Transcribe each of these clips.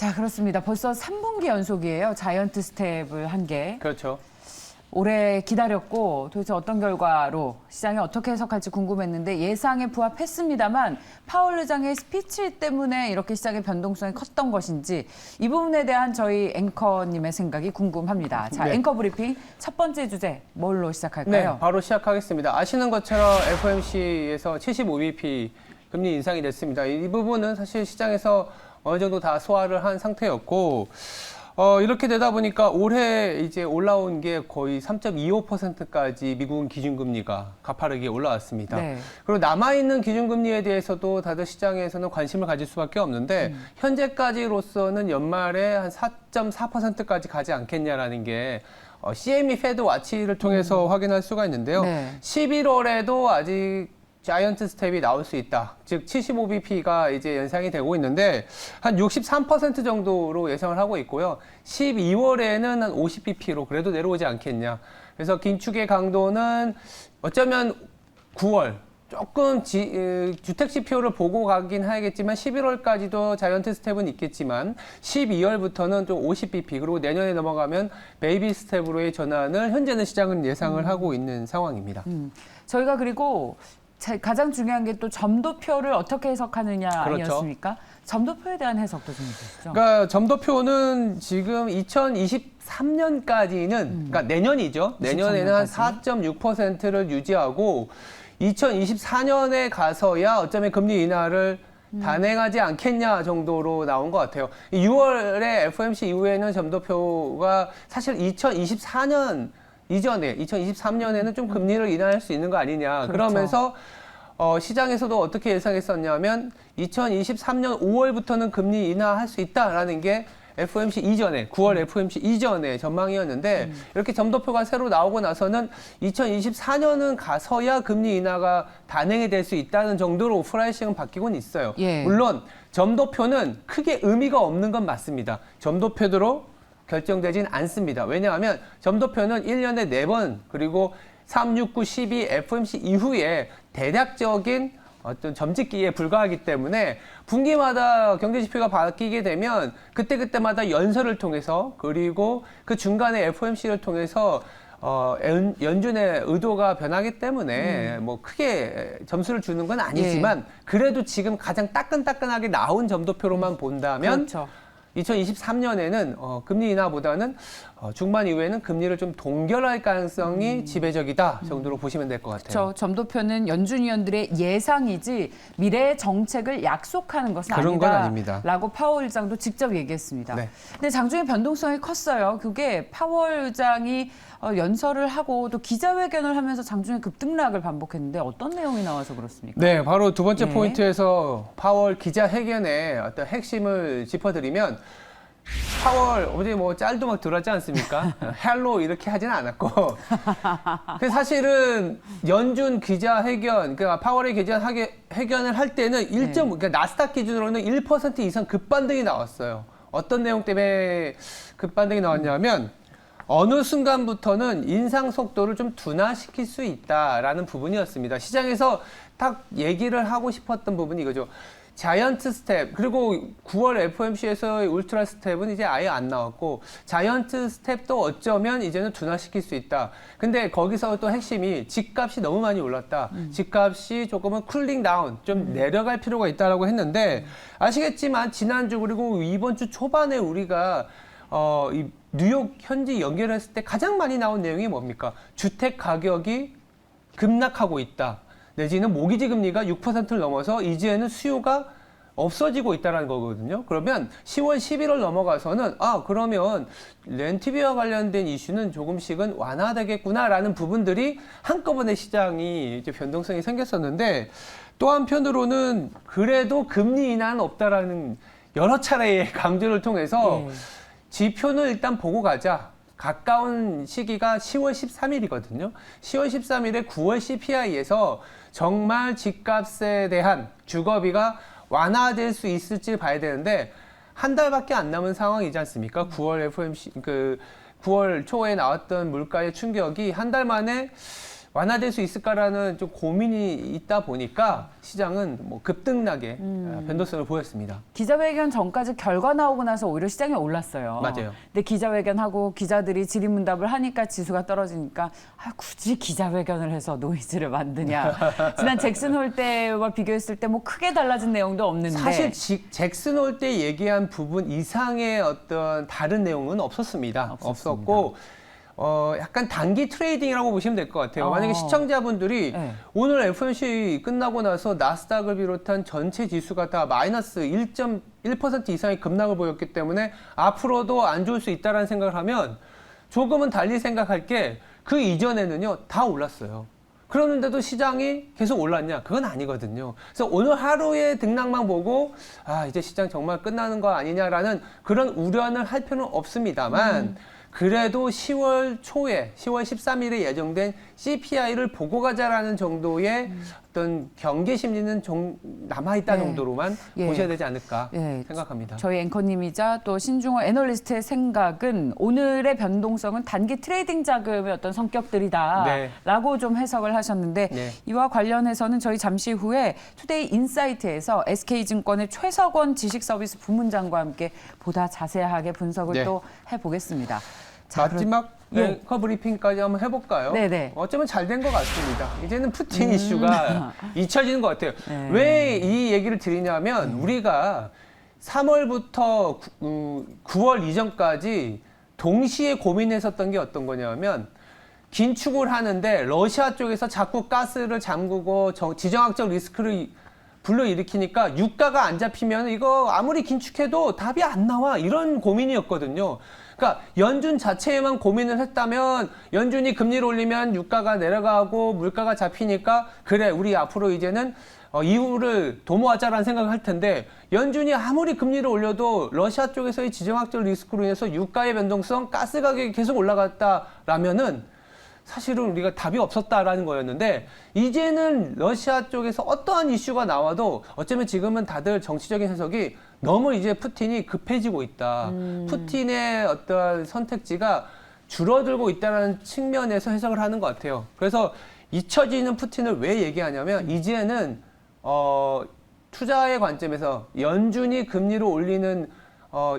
자, 그렇습니다. 벌써 3분기 연속이에요. 자이언트 스텝을 한 게. 그렇죠. 오래 기다렸고 도대체 어떤 결과로 시장이 어떻게 해석할지 궁금했는데 예상에 부합했습니다만 파월 의장의 스피치 때문에 이렇게 시장의 변동성이 컸던 것인지 이 부분에 대한 저희 앵커님의 생각이 궁금합니다. 자, 네. 앵커 브리핑 첫 번째 주제 뭘로 시작할까요? 네, 바로 시작하겠습니다. 아시는 것처럼 FOMC에서 75bp 금리 인상이 됐습니다. 이 부분은 사실 시장에서 어느 정도 다 소화를 한 상태였고, 이렇게 되다 보니까 올해 이제 올라온 게 거의 3.25%까지 미국은 기준금리가 가파르게 올라왔습니다. 네. 그리고 남아있는 기준금리에 대해서도 다들 시장에서는 관심을 가질 수밖에 없는데, 현재까지로서는 연말에 한 4.4%까지 가지 않겠냐라는 게 CME 패드 와치를 통해서 확인할 수가 있는데요. 네. 11월에도 아직 자이언트 스텝이 나올 수 있다. 즉 75bp가 이제 연상이 되고 있는데 한 63% 정도로 예상을 하고 있고요. 12월에는 한 50bp로 그래도 내려오지 않겠냐. 그래서 긴축의 강도는 어쩌면 9월 조금 주택 지표를 보고 가긴 하겠지만 11월까지도 자이언트 스텝은 있겠지만 12월부터는 좀 50bp 그리고 내년에 넘어가면 베이비 스텝으로의 전환을 현재는 시장은 예상을 하고 있는 상황입니다. 저희가 그리고 가장 중요한 게 또 점도표를 어떻게 해석하느냐 그렇죠. 아니었습니까? 점도표에 대한 해석도 좀 해주시죠. 그러니까 점도표는 지금 2023년까지는 그러니까 내년이죠. 내년에는 한 4.6%를 유지하고 2024년에 가서야 어쩌면 금리 인하를 단행하지 않겠냐 정도로 나온 것 같아요. 6월에 FOMC 이후에는 점도표가 사실 2024년 이전에 2023년에는 좀 금리를 인하할 수 있는 거 아니냐. 그렇죠. 그러면서 시장에서도 어떻게 예상했었냐면 2023년 5월부터는 금리 인하할 수 있다라는 게 FOMC 이전에 9월 FOMC 이전의 전망이었는데 이렇게 점도표가 새로 나오고 나서는 2024년은 가서야 금리 인하가 단행이 될 수 있다는 정도로 프라이싱은 바뀌고는 있어요. 예. 물론 점도표는 크게 의미가 없는 건 맞습니다. 점도표대로 결정되진 않습니다. 왜냐하면 점도표는 1년에 4번 그리고 3, 6, 9, 12 FOMC 이후에 대략적인 어떤 점찍기에 불과하기 때문에 분기마다 경제지표가 바뀌게 되면 그때그때마다 연설을 통해서 그리고 그 중간에 FOMC를 통해서 연준의 의도가 변하기 때문에 뭐 크게 점수를 주는 건 아니지만 그래도 지금 가장 따끈따끈하게 나온 점도표로만 본다면 그렇죠. 2023년에는 금리 인하보다는 중반 이후에는 금리를 좀 동결할 가능성이 지배적이다 정도로 보시면 될 것 같아요. 그렇죠. 점도표는 연준 위원들의 예상이지 미래의 정책을 약속하는 것은 그런 건 아니다. 아닙니다. 라고 파월 의장도 직접 얘기했습니다. 네. 근데 장중에 변동성이 컸어요. 그게 파월 의장이 연설을 하고 또 기자회견을 하면서 장중에 급등락을 반복했는데 어떤 내용이 나와서 그렇습니까? 네, 바로 두 번째 네. 포인트에서 파월 기자회견의 어떤 핵심을 짚어드리면 파월 어제 뭐 짤도 막 들었지 않습니까? 헬로 이렇게 하지는 않았고 그 사실은 연준 기자회견 그러니까 파월의 기자회견을 할 때는 그러니까 나스닥 기준으로는 1% 이상 급반등이 나왔어요. 어떤 내용 때문에 급반등이 나왔냐면 어느 순간부터는 인상 속도를 좀 둔화시킬 수 있다라는 부분이었습니다. 시장에서 딱 얘기를 하고 싶었던 부분이 이거죠. 자이언트 스텝 그리고 9월 FOMC에서의 울트라 스텝은 이제 아예 안 나왔고 자이언트 스텝도 어쩌면 이제는 둔화시킬 수 있다. 근데 거기서 또 핵심이 집값이 너무 많이 올랐다. 집값이 조금은 쿨링 다운 좀 내려갈 필요가 있다라고 했는데 아시겠지만 지난주 그리고 이번 주 초반에 우리가 이 뉴욕 현지 연결했을 때 가장 많이 나온 내용이 뭡니까? 주택 가격이 급락하고 있다. 내지는 모기지 금리가 6%를 넘어서 이제는 수요가 없어지고 있다는 거거든요. 그러면 10월, 11월 넘어가서는 그러면 렌트비와 관련된 이슈는 조금씩은 완화되겠구나라는 부분들이 한꺼번에 시장이 이제 변동성이 생겼었는데 또 한편으로는 그래도 금리 인하는 없다라는 여러 차례의 강조를 통해서 지표는 일단 보고 가자. 가까운 시기가 10월 13일이거든요. 10월 13일에 9월 CPI에서 정말 집값에 대한 주거비가 완화될 수 있을지 봐야 되는데 한 달밖에 안 남은 상황이지 않습니까? 9월 FOMC 9월 초에 나왔던 물가의 충격이 한 달 만에 완화될 수 있을까라는 좀 고민이 있다 보니까 시장은 뭐 급등락의 변동성을 보였습니다. 기자회견 전까지 결과 나오고 나서 오히려 시장이 올랐어요. 맞아요. 근데 기자회견하고 기자들이 질의응답을 하니까 지수가 떨어지니까 굳이 기자회견을 해서 노이즈를 만드냐. 지난 잭슨 홀 때와 비교했을 때 뭐 크게 달라진 내용도 없는데. 사실 잭슨 홀 때 얘기한 부분 이상의 어떤 다른 내용은 없었습니다. 없었고 약간 단기 트레이딩이라고 보시면 될 것 같아요. 만약에 시청자분들이 네. 오늘 FOMC 끝나고 나서 나스닥을 비롯한 전체 지수가 다 마이너스 1.1% 이상의 급락을 보였기 때문에 앞으로도 안 좋을 수 있다는 생각을 하면 조금은 달리 생각할 게 그 이전에는요 다 올랐어요. 그러는데도 시장이 계속 올랐냐? 그건 아니거든요. 그래서 오늘 하루의 등락만 보고 이제 시장 정말 끝나는 거 아니냐라는 그런 우려는 할 필요는 없습니다만 그래도 10월 초에 10월 13일에 예정된 CPI를 보고 가자라는 정도의 어떤 경계 심리는 남아있다 네. 정도로만 예. 보셔야 되지 않을까 예. 생각합니다. 저희 앵커님이자 또 신중호 애널리스트의 생각은 오늘의 변동성은 단기 트레이딩 자금의 어떤 성격들이다라고 좀 해석을 하셨는데 네. 이와 관련해서는 저희 잠시 후에 투데이 인사이트에서 SK증권의 최석원 지식서비스 부문장과 함께 보다 자세하게 분석을 네. 또 해보겠습니다. 자, 마지막 앵커 브리핑까지 한번 해볼까요? 네네. 어쩌면 잘 된 것 같습니다. 이제는 푸틴 이슈가 잊혀지는 것 같아요. 네. 왜 이 얘기를 드리냐면 우리가 3월부터 9월 이전까지 동시에 고민했었던 게 어떤 거냐면 긴축을 하는데 러시아 쪽에서 자꾸 가스를 잠그고 지정학적 리스크를 불러일으키니까 유가가 안 잡히면 이거 아무리 긴축해도 답이 안 나와 이런 고민이었거든요. 그러니까 연준 자체에만 고민을 했다면 연준이 금리를 올리면 유가가 내려가고 물가가 잡히니까 그래 우리 앞으로 이제는 이유를 도모하자라는 생각을 할 텐데 연준이 아무리 금리를 올려도 러시아 쪽에서의 지정학적 리스크로 인해서 유가의 변동성, 가스 가격이 계속 올라갔다라면은 사실은 우리가 답이 없었다라는 거였는데 이제는 러시아 쪽에서 어떠한 이슈가 나와도 어쩌면 지금은 다들 정치적인 해석이 너무 이제 푸틴이 급해지고 있다. 푸틴의 어떤 선택지가 줄어들고 있다는 측면에서 해석을 하는 것 같아요. 그래서 잊혀지는 푸틴을 왜 얘기하냐면 이제는 투자의 관점에서 연준이 금리를 올리는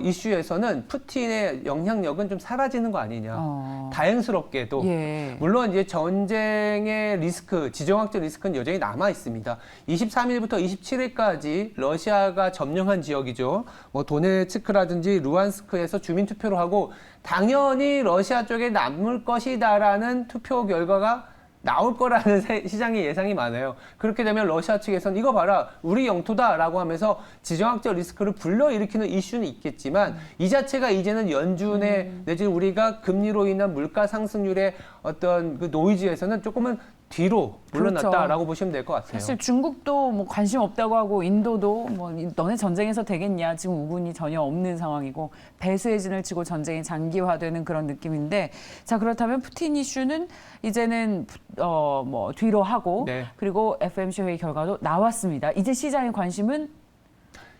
이슈에서는 푸틴의 영향력은 좀 사라지는 거 아니냐. 다행스럽게도. 예. 물론 이제 전쟁의 리스크, 지정학적 리스크는 여전히 남아 있습니다. 23일부터 27일까지 러시아가 점령한 지역이죠. 뭐 도네츠크라든지 루안스크에서 주민 투표를 하고 당연히 러시아 쪽에 남을 것이다라는 투표 결과가 나올 거라는 시장의 예상이 많아요. 그렇게 되면 러시아 측에서는 이거 봐라 우리 영토다라고 하면서 지정학적 리스크를 불러일으키는 이슈는 있겠지만 이 자체가 이제는 연준의 내지 우리가 금리로 인한 물가 상승률의 어떤 그 노이즈에서는 조금은 뒤로 물러났다라고 그렇죠. 보시면 될 것 같아요. 사실 중국도 뭐 관심 없다고 하고 인도도 뭐 너네 전쟁에서 되겠냐 지금 우군이 전혀 없는 상황이고 배수의 진을 치고 전쟁이 장기화되는 그런 느낌인데 자 그렇다면 푸틴 이슈는 이제는 뭐 뒤로 하고 네. 그리고 FOMC 회의 결과도 나왔습니다. 이제 시장의 관심은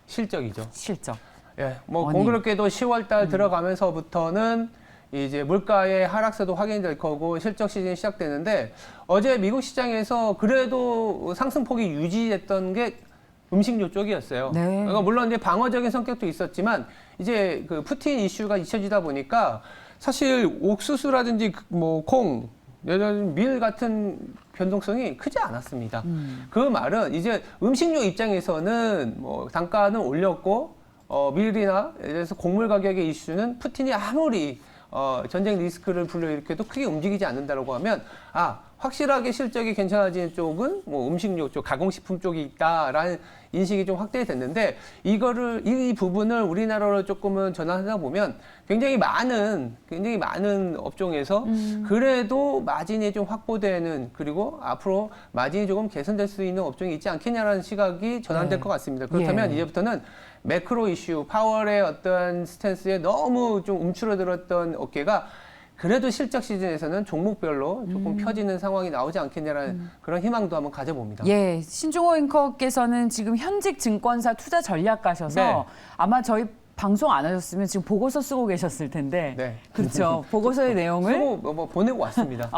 실적이죠. 실적. 예, 뭐 원인. 공교롭게도 10월달 들어가면서부터는 이제 물가의 하락세도 확인될 거고 실적 시즌이 시작되는데 어제 미국 시장에서 그래도 상승폭이 유지됐던 게 음식료 쪽이었어요. 네. 그러니까 물론 이제 방어적인 성격도 있었지만 이제 그 푸틴 이슈가 잊혀지다 보니까 사실 옥수수라든지 뭐 콩, 밀 같은 변동성이 크지 않았습니다. 그 말은 이제 음식료 입장에서는 뭐 단가는 올렸고 밀이나 예를 들어서 곡물 가격의 이슈는 푸틴이 아무리 전쟁 리스크를 불러일으켜도 크게 움직이지 않는다라고 하면 확실하게 실적이 괜찮아지는 쪽은 뭐 음식료 쪽, 가공식품 쪽이 있다라는 인식이 좀 확대가 됐는데 이 부분을 우리나라로 조금은 전환하다 보면 굉장히 많은 업종에서 그래도 마진이 좀 확보되는 그리고 앞으로 마진이 조금 개선될 수 있는 업종이 있지 않겠냐라는 시각이 전환될 것 같습니다. 그렇다면 이제부터는 매크로 이슈, 파월의 어떤 스탠스에 너무 좀 움츠러들었던 어깨가 그래도 실적 시즌에서는 종목별로 조금 펴지는 상황이 나오지 않겠냐라는 그런 희망도 한번 가져봅니다. 예, 신종호 앵커께서는 지금 현직 증권사 투자 전략가셔서 네. 아마 저희 방송 안 하셨으면 지금 보고서 쓰고 계셨을 텐데. 네. 그렇죠. 보고서의 내용을. 쓰고 뭐 보내고 왔습니다.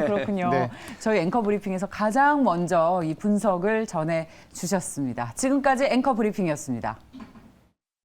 그렇군요. 네. 저희 앵커 브리핑에서 가장 먼저 이 분석을 전해 주셨습니다. 지금까지 앵커 브리핑이었습니다.